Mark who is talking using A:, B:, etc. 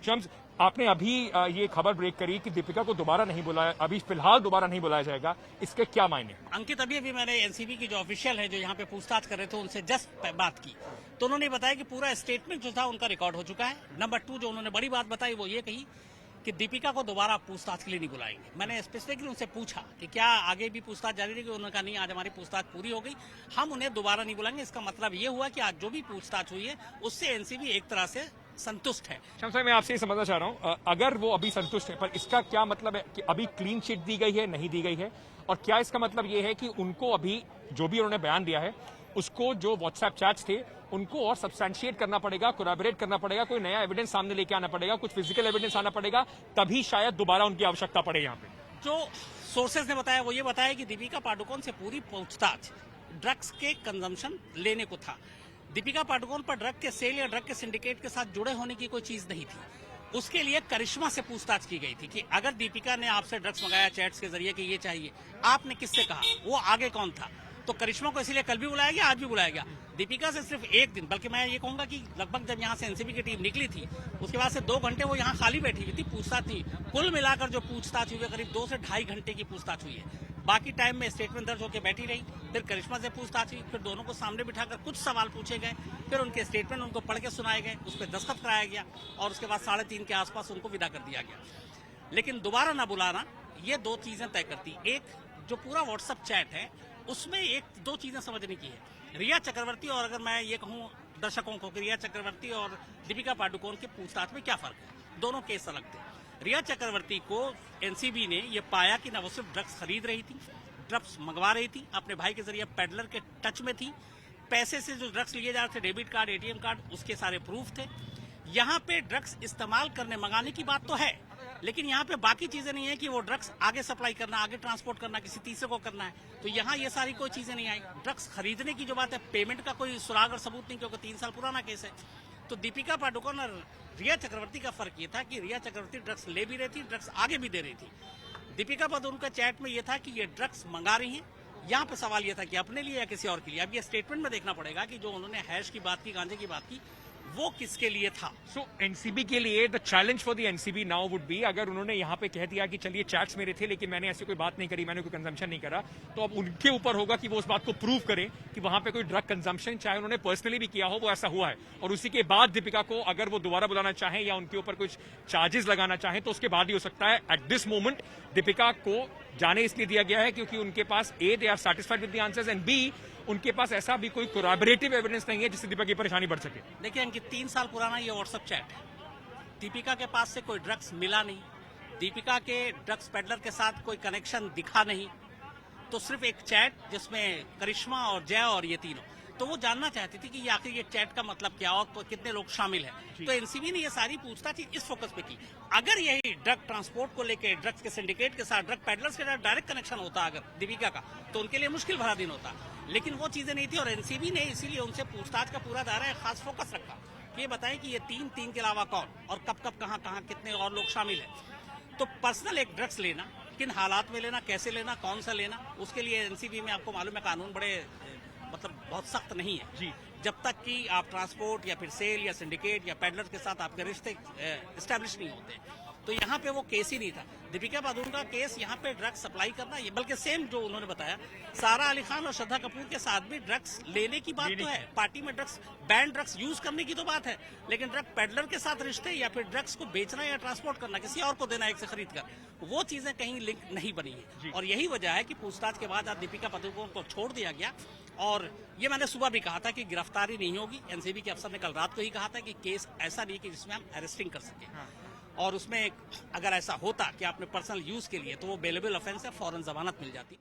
A: शम्स, आपने अभी ये खबर ब्रेक करी कि दीपिका को दोबारा नहीं बुलाया, अभी फिलहाल दोबारा नहीं बुलाया जाएगा, इसके क्या मायने?
B: अंकित, अभी मैंने एनसीबी की जो ऑफिशियल है जो यहाँ पे पूछताछ कर रहे थे उनसे जस्ट बात की, तो उन्होंने बताया कि पूरा स्टेटमेंट जो था उनका रिकॉर्ड हो चुका है। नंबर 2 जो उन्होंने बड़ी बात बताई वो ये कही कि दीपिका को दोबारा पूछताछ के लिए नहीं बुलाएंगे। मैंने स्पेसिफिकली उनसे पूछा कि क्या आगे भी पूछताछ जारी रहेगी, उन्होंने कहा नहीं, आज हमारी पूछताछ पूरी हो गई, हम उन्हें दोबारा नहीं बुलाएंगे। इसका मतलब ये हुआ कि आज जो भी पूछताछ हुई है उससे एनसीबी एक तरह से संतुष्ट है।
A: शम्स भाई, मैं आपसे ये समझना चाह रहा हूँ, अगर वो अभी संतुष्ट है, पर इसका क्या मतलब है कि अभी क्लीन चिट दी गई है, नहीं दी गई है? और क्या इसका मतलब ये है कि उनको अभी जो भी उन्होंने बयान दिया है उसको, जो व्हाट्सएप चैट्स थे उनको और सब्सटैंशिएट करना पड़ेगा, कोलैबोरेट करना पड़ेगा, कोई नया एविडेंस सामने लेके आना पड़ेगा, कुछ फिजिकल एविडेंस आना पड़ेगा, तभी शायद दोबारा उनकी आवश्यकता पड़े यहाँ पे?
B: जो सोर्सेज ने बताया वो ये बताया कि दीपिका पादुकोण से पूरी पूछताछ ड्रग्स के कंजम्पशन लेने को था। दीपिका पादुकोण पर ड्रग के सेल या ड्रग के सिंडिकेट के साथ जुड़े होने की कोई चीज नहीं थी। उसके लिए करिश्मा से पूछताछ की गई थी कि अगर दीपिका ने आपसे ड्रग्स मंगाया चैट्स के जरिए कि ये चाहिए, आपने किससे कहा, वो आगे कौन था? तो करिश्मा को इसीलिए कल भी बुलाया गया, आज भी बुलाया गया। दीपिका से सिर्फ एक दिन, बल्कि मैं ये कहूंगा कि लगभग जब यहाँ से एनसीबी की टीम निकली थी उसके बाद से 2 घंटे वो यहाँ खाली बैठी हुई थी, पूछताछ थी। कुल मिलाकर जो पूछताछ हुई है करीब 2 से ढाई घंटे की पूछताछ हुई है। बाकी टाइम में स्टेटमेंट दर्ज होकर बैठी रही, फिर करिश्मा से पूछताछ हुई, फिर दोनों को सामने बिठाकर कुछ सवाल पूछे गए, फिर उनके स्टेटमेंट उनको पढ़ के सुनाए गए, उस पर दस्तखत कराया गया और उसके बाद 3:30 के आसपास उनको विदा कर दिया गया। लेकिन दोबारा ना बुलाना, ये 2 चीजें तय करती। एक, जो पूरा व्हाट्सएप चैट है उसमें 1-2 चीजें समझने की है। रिया चक्रवर्ती, और अगर मैं ये कहूँ दर्शकों को कि रिया चक्रवर्ती और दीपिका पादुकोण के पूछताछ में क्या फर्क है, दोनों केस अलग थे। रिया चक्रवर्ती को एनसीबी ने यह पाया कि न वो सिर्फ ड्रग्स खरीद रही थी, ड्रग्स मंगवा रही थी, अपने भाई के जरिए पेडलर के टच में थी, पैसे से जो ड्रग्स लिए जा रहे थे, डेबिट कार्ड, एटीएम कार्ड, उसके सारे प्रूफ थे। यहाँ पे ड्रग्स इस्तेमाल करने मंगाने की बात तो है, लेकिन यहाँ पे बाकी चीजें नहीं है कि वो ड्रग्स आगे सप्लाई करना, आगे ट्रांसपोर्ट करना, किसी तीसरे को करना है। तो यहाँ ये सारी कोई चीजें नहीं आई। ड्रग्स खरीदने की जो बात है, पेमेंट का कोई सुराग और सबूत नहीं, क्योंकि 3 साल पुराना केस है। तो दीपिका पादुकोण और रिया चक्रवर्ती का फर्क ये था कि रिया चक्रवर्ती ड्रग्स ले भी रही थी, ड्रग्स आगे भी दे रही थी। दीपिका पादुकोण का चैट में ये था कि ये ड्रग्स मंगा रही हैं। यहाँ पे सवाल ये था कि अपने लिए या किसी और के लिए। अब ये स्टेटमेंट में देखना पड़ेगा कि जो उन्होंने हैश की बात की, गांजे की बात की, वो किसके लिए था।
A: सो एनसीबी के लिए the challenge for the NCB now would be, अगर उन्होंने यहाँ पे कह दिया कि चलिए चैट्स मेरे थे लेकिन मैंने ऐसी कोई बात नहीं करी, मैंने कोई कंजम्पशन नहीं करा, तो अब उनके ऊपर होगा कि वो उस बात को प्रूव करें कि वहां पे कोई ड्रग कंजम्पशन, चाहे उन्होंने पर्सनली भी किया हो, वो ऐसा हुआ है। और उसी के बाद दीपिका को अगर वो दोबारा बुलाना चाहें या उनके ऊपर कुछ चार्जेस लगाना चाहें तो उसके बाद ही हो सकता है। एट दिस मोमेंट दीपिका को जाने इसलिए दिया गया है क्योंकि उनके पास A, they are satisfied with the answers, and B, उनके पास ऐसा भी कोई कोरैबोरेटिव एविडेंस नहीं है जिससे दीपिका की परेशानी बढ़ सके।
B: देखिए अंकित, 3 साल पुराना ये व्हाट्सएप चैट है। दीपिका के पास से कोई ड्रग्स मिला नहीं, दीपिका के ड्रग्स पेडलर के साथ कोई कनेक्शन दिखा नहीं, तो सिर्फ एक चैट जिसमें करिश्मा और जय और ये तीनों, तो वो जानना चाहती थी कि आखिर ये चैट का मतलब क्या और कितने लोग शामिल हैं। तो एनसीबी ने ये सारी पूछताछ इस फोकस पे की। अगर यही ड्रग ट्रांसपोर्ट को लेकर ड्रग्स के सिंडिकेट के साथ, ड्रग पेडलर्स के साथ डायरेक्ट कनेक्शन होता अगर दीपिका का, तो उनके लिए मुश्किल भरा दिन होता। लेकिन वो चीजें नहीं थी और एनसीबी ने इसीलिए उनसे पूछताछ का पूरा दायरा एक खास फोकस रखा। ये बताएं कि ये 3 के अलावा कौन और कब कब कहाँ कहाँ कितने और लोग शामिल हैं। तो पर्सनल एक ड्रग्स लेना, किन हालात में लेना, कैसे लेना, कौन सा लेना, उसके लिए एनसीबी में आपको मालूम है कानून बड़े मतलब बहुत सख्त नहीं है
A: जी।
B: जब तक कि आप ट्रांसपोर्ट या फिर सेल या सिंडिकेट या पेडलर के साथ आपके रिश्ते एस्टेब्लिश नहीं होते। तो यहाँ पे वो केस ही नहीं था। दीपिका पादुकोण का केस यहाँ पे ड्रग्स सप्लाई करना, ये बल्कि सेम जो उन्होंने बताया, सारा अली खान और श्रद्धा कपूर के साथ भी ड्रग्स लेने की बात तो है, पार्टी में ड्रग्स, बैंड ड्रग्स यूज करने की तो बात है, लेकिन ड्रग पेडलर के साथ रिश्ते या फिर ड्रग्स को बेचना या ट्रांसपोर्ट करना, किसी और को देना एक से खरीद कर, वो चीजें कहीं लिंक नहीं बनी है। और यही वजह है कि पूछताछ के बाद आज दीपिका पादुकोण को छोड़ दिया गया। और ये मैंने सुबह भी कहा था कि गिरफ्तारी नहीं होगी। एनसीबी के अफसर ने कल रात को ही कहा था कि केस ऐसा नहीं कि जिसमें हम अरेस्टिंग कर सके। और उसमें अगर ऐसा होता कि आपने पर्सनल यूज के लिए, तो वो बेलेबल ऑफेंस है, फौरन जमानत मिल जाती।